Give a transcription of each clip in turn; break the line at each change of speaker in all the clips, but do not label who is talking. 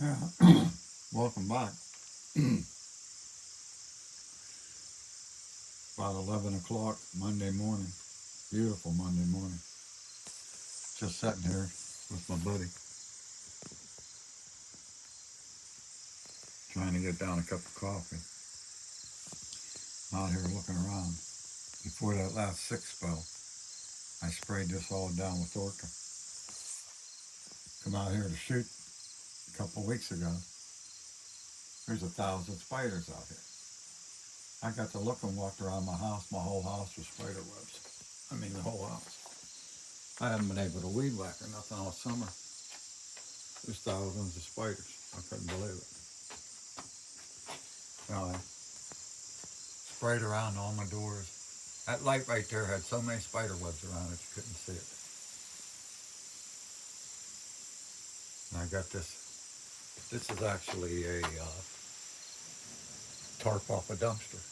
Yeah. Welcome back. About 11 o'clock Monday morning. Beautiful Monday morning. Just sitting here with my buddy, trying to get down a cup of coffee. Out here looking around. Before that last six spell, I sprayed this all down with Orca. Come out here to shoot a couple weeks ago. There's 1,000 spiders out here. I got to look and walked around my house. My whole house was spider webs. I mean, the whole house. I haven't been able to weed whack or nothing all summer. There's thousands of spiders. I couldn't believe it. I sprayed around all my doors. That light right there had so many spider webs around it you couldn't see it. And I got this. This is actually a tarp off a dumpster.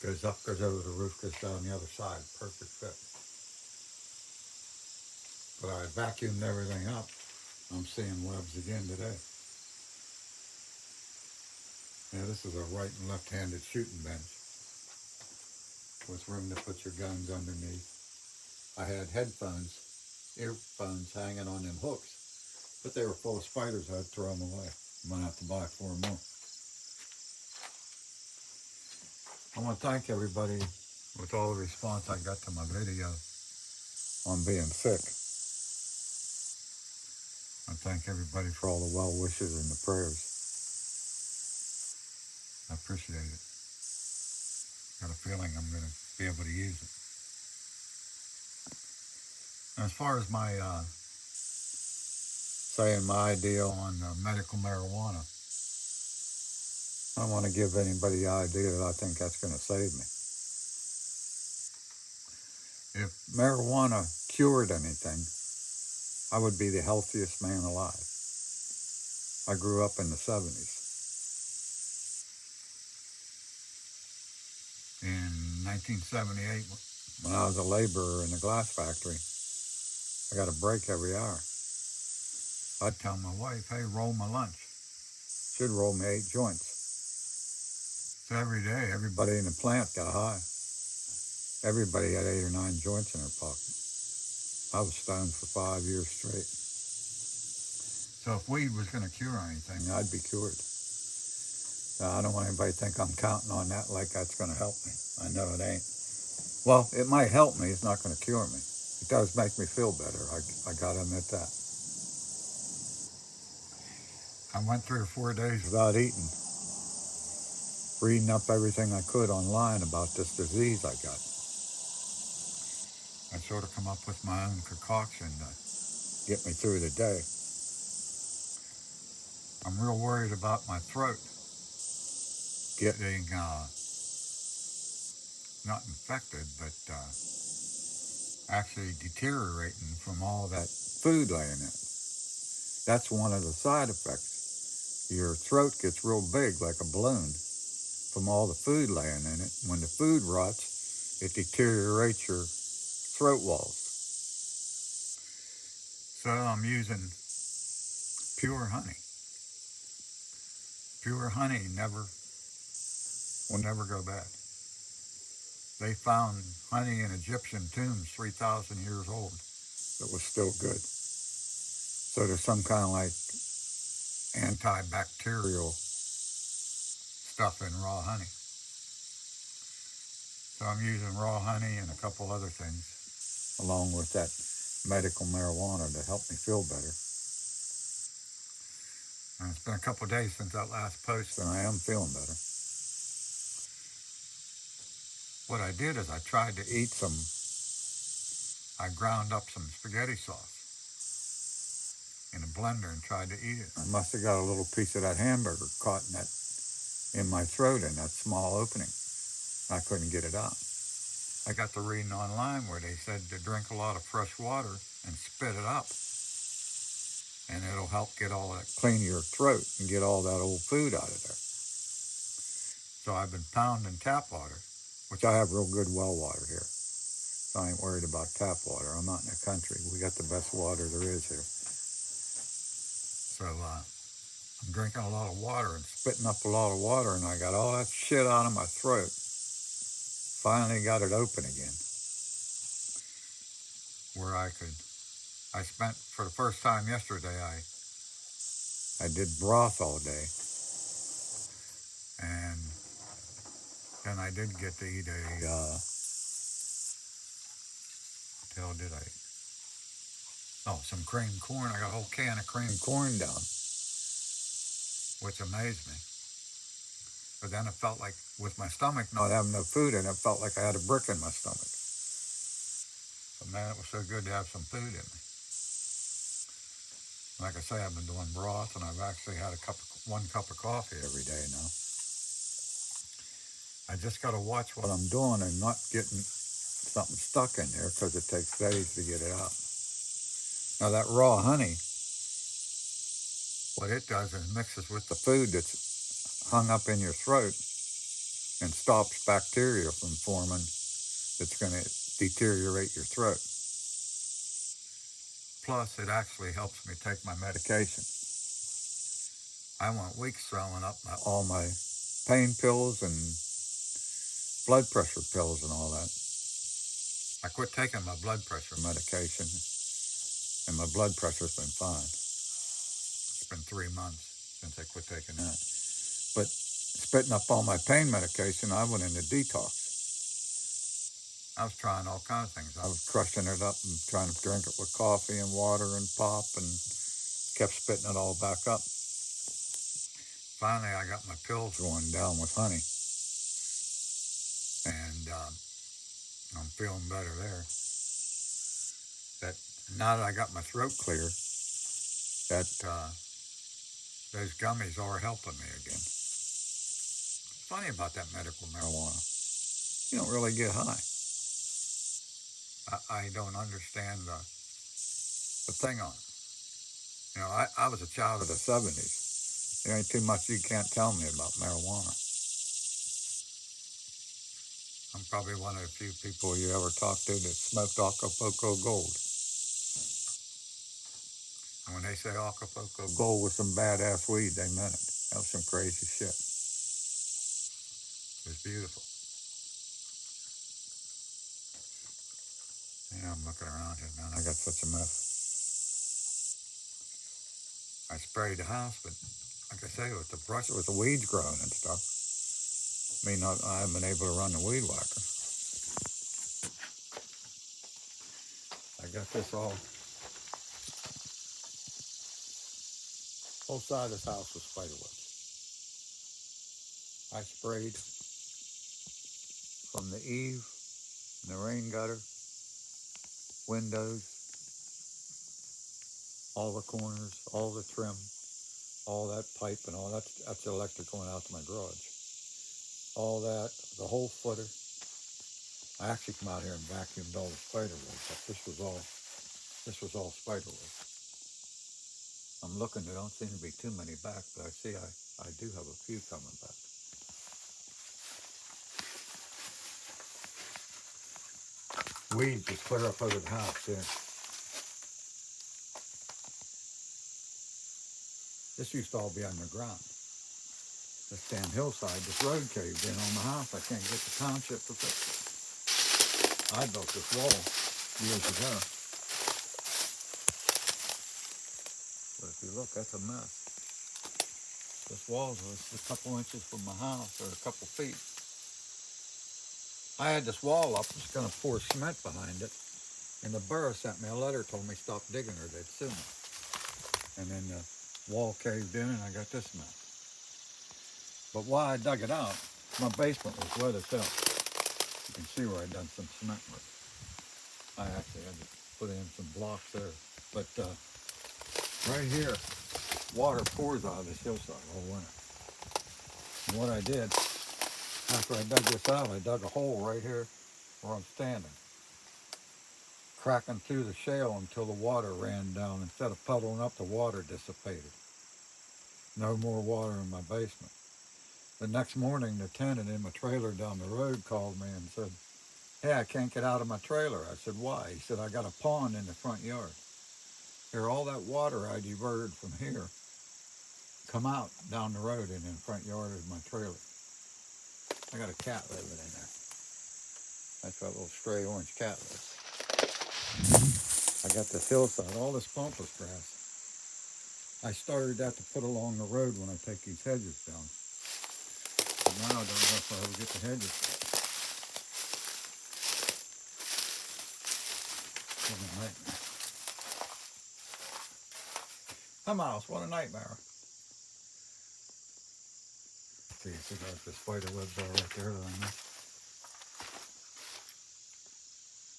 Goes up, goes over the roof, goes down the other side. Perfect fit. But I vacuumed everything up. I'm seeing webs again today. Yeah, this is a right and left-handed shooting bench with room to put your guns underneath. I had earphones hanging on them hooks, but they were full of spiders. I'd throw them away. I'm gonna have to buy 4 more. I want to thank everybody with all the response I got to my video on being sick. I thank everybody for all the well wishes and the prayers. I appreciate it. Got a feeling I'm gonna be able to use it. And as far as my saying my idea on medical marijuana, I don't want to give anybody the idea that I think that's going to save me. If marijuana cured anything, I would be the healthiest man alive. I grew up in the 70s. In 1978, when I was a laborer in the glass factory, I got a break every hour. I'd tell my wife, hey, roll my lunch. She'd roll me 8 joints. So every day, everybody in the plant got high. Everybody had 8 or 9 joints in their pocket. I was stoned for 5 years straight. So if weed was going to cure anything, I'd be cured. I don't want anybody to think I'm counting on that like that's going to help me. I know it ain't. Well, it might help me. It's not going to cure me. It does make me feel better. I got to admit that. I went 3 or 4 days without eating, reading up everything I could online about this disease I got. I sort of come up with my own concoction to get me through the day. I'm real worried about my throat getting not infected, but actually deteriorating from all that food laying in it. That's one of the side effects. Your throat gets real big like a balloon from all the food laying in it. When the food rots, it deteriorates your throat walls. So I'm using pure honey. Pure honey will never go bad. They found honey in Egyptian tombs 3,000 years old that was still good. So there's some kind of like antibacterial stuff in raw honey. So I'm using raw honey and a couple other things along with that medical marijuana to help me feel better. And it's been a couple of days since that last post and I am feeling better. What I did is I tried to eat I ground up some spaghetti sauce in a blender and tried to eat it. I must have got a little piece of that hamburger caught in my throat in that small opening. I couldn't get it out. I got to reading online where they said to drink a lot of fresh water and spit it up. And it'll help get all that, clean your throat and get all that old food out of there. So I've been pounding tap water, which I have real good well water here. So I ain't worried about tap water. I'm out in the country. We got the best water there is here. So I'm drinking a lot of water and spitting up a lot of water, and I got all that shit out of my throat. Finally got it open again, where I spent, for the first time yesterday, I did broth all day, and then I did get to eat did I? Oh, some creamed corn. I got a whole can of creamed corn down, which amazed me. But then it felt like, with my stomach not having no food in it, felt like I had a brick in my stomach. But man, it was so good to have some food in me. Like I say, I've been doing broth, and I've actually had 1 cup of coffee every day now. I just got to watch what I'm doing and not getting something stuck in there, because it takes days to get it out. Now that raw honey, what it does is mixes with the food that's hung up in your throat and stops bacteria from forming that's going to deteriorate your throat. Plus, it actually helps me take my medication. I went weeks throwing up all my pain pills and blood pressure pills and all that. I quit taking my blood pressure medication, and my blood pressure's been fine. It's been 3 months since I quit taking that. But spitting up all my pain medication, I went into detox. I was trying all kinds of things. I was crushing it up and trying to drink it with coffee and water and pop, and kept spitting it all back up. Finally, I got my pills going down with honey, and I'm feeling better there. That now that I got my throat clear, that those gummies are helping me again. It's funny about that medical marijuana. You don't really get high. I don't understand the thing on it. You know, I was a child of the 70s. There ain't too much you can't tell me about marijuana. I'm probably one of the few people you ever talk to that smoked Acapulco Gold. And when they say Acapulco Gold was some badass weed, they meant it. That was some crazy shit. It was beautiful. Yeah, I'm looking around here, man. I got such a mess. I sprayed the house, but like I say, with the brush, with the weeds growing and stuff, I haven't been able to run the weed whacker. I got this whole side of this house with spiderwebs. I sprayed from the eave, and the rain gutter, windows, all the corners, all the trim, all that pipe and all that's electric going out to my garage. All that, the whole footer. I actually come out here and vacuumed all the spiderwebs, but this was all spiderwebs. I'm looking, there don't seem to be too many back, but I see I do have a few coming back. Weeds just clear up over the house there. This used to all be underground. This damn hillside, this road caved in on the house. I can't get the township to fix it. I built this wall years ago. But if you look, that's a mess. This wall was a couple inches from my house, or a couple feet. I had this wall up, was going to pour cement behind it, and the borough sent me a letter, told me stop digging or they'd sue me. And then the wall caved in, and I got this mess. But while I dug it out, my basement was wet as hell. You can see where I'd done some cement work. I actually had to put in some blocks there. But right here, water pours out of this hillside all winter. And what I did, after I dug this out, I dug a hole right here where I'm standing, cracking through the shale until the water ran down. Instead of puddling up, the water dissipated. No more water in my basement. The next morning, the tenant in my trailer down the road called me and said, hey, I can't get out of my trailer. I said, why? He said, I got a pond in the front yard. Here, all that water I diverted from here come out down the road and in the front yard is my trailer. I got a cat living in there. That's where that little stray orange cat lives. I got this hillside, all this pampas grass. I started that to put along the road when I take these hedges down. But now I don't know if I'll ever get the hedges. What a nightmare. Hi Miles, what a nightmare. See, there's the spider webs are right there that I missed.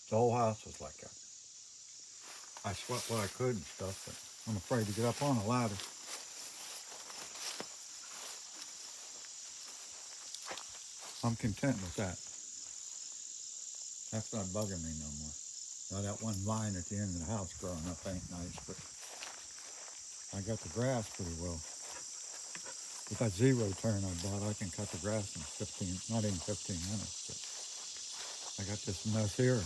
The whole house was like that. I swept what I could and stuff, but I'm afraid to get up on a ladder. I'm content with that. That's not bugging me no more. Now that one vine at the end of the house growing up ain't nice, but I got the grass pretty well. With that zero turn I bought, I can cut the grass in 15, not even 15 minutes, but I got this mess here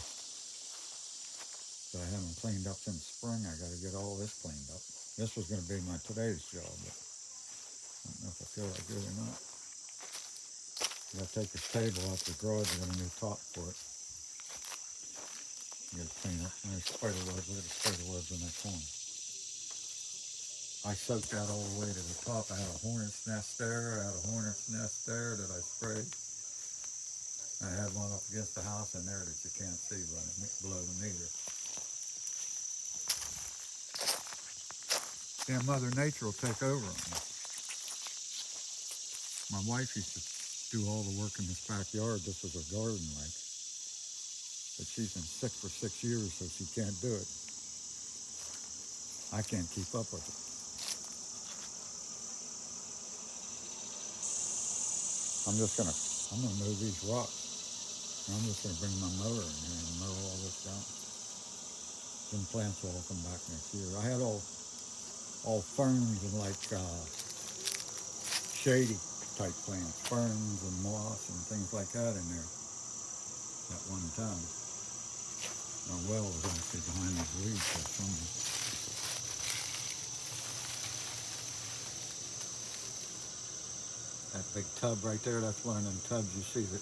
that I haven't cleaned up since spring. I got to get all this cleaned up. This was going to be my today's job, but I don't know if I feel like it or not. I got to take this table out to the garage and get a new top for it. I got to clean up. There's spider webs. Look at the spider webs in that corner. I soaked that all the way to the top. I had a hornet's nest there. I had a hornet's nest there that I sprayed. I had one up against the house in there that you can't see below the meter. Yeah, Mother Nature will take over on me. My wife used to do all the work in this backyard. This was her garden, like. But she's been sick for 6 years, so she can't do it. I can't keep up with it. I'm gonna move these rocks. I'm just gonna bring my mower in here and mow all this down. Them plants will all come back next year. I had all ferns and like shady type plants, ferns and moss and things like that in there at one time. My well was actually behind these weeds that summer. That big tub right there, that's one of them tubs you see that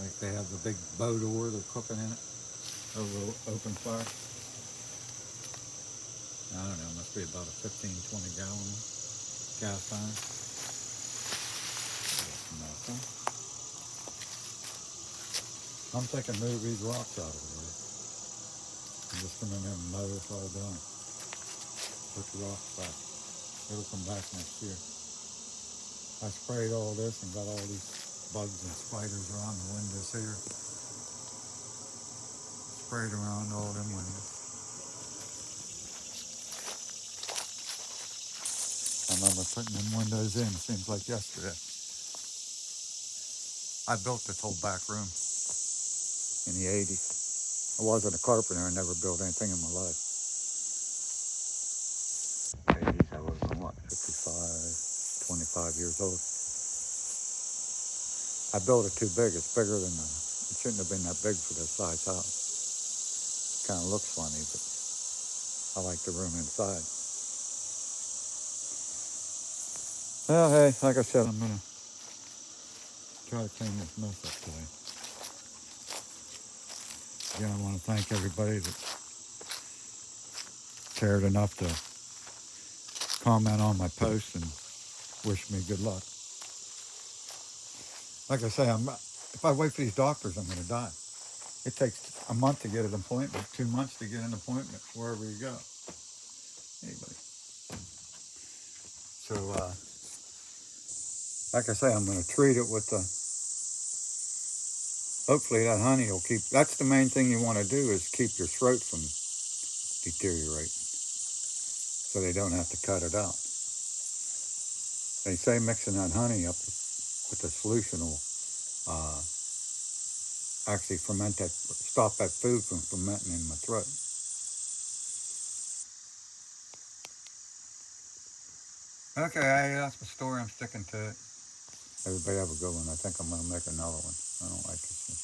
like they have the big boat oar they're cooking in it over open fire. I don't know, it must be about a 15, 20 gallon cast iron. Nothing. I'm thinking move these rocks out of the way. I'm just coming in there and mow this all down. Put the rocks back. It'll come back next year. I sprayed all this and got all these bugs and spiders around the windows here. Sprayed around all them windows. I remember putting them windows in, it seems like yesterday. I built this whole back room in the 80s. I wasn't a carpenter, I never built anything in my life. 80s, I was, what, 55, 25 years old. I built it too big, it's bigger than it shouldn't have been that big for this size house. Kind of looks funny, but I like the room inside. Well, hey, like I said, I'm gonna try to clean this mess up today. Again, I want to thank everybody that cared enough to comment on my post and wish me good luck. Like I say, if I wait for these doctors, I'm gonna die. It takes a month to get an appointment, 2 months to get an appointment wherever you go. Anybody. So, like I say, I'm gonna treat it with the. Hopefully that honey will keep. That's the main thing you want to do is keep your throat from deteriorating, so they don't have to cut it out. They say mixing that honey up with the solution will actually stop that food from fermenting in my throat. Okay, that's the story. I'm sticking to it. Everybody have a good one. I think I'm going to make another one. I don't like this one.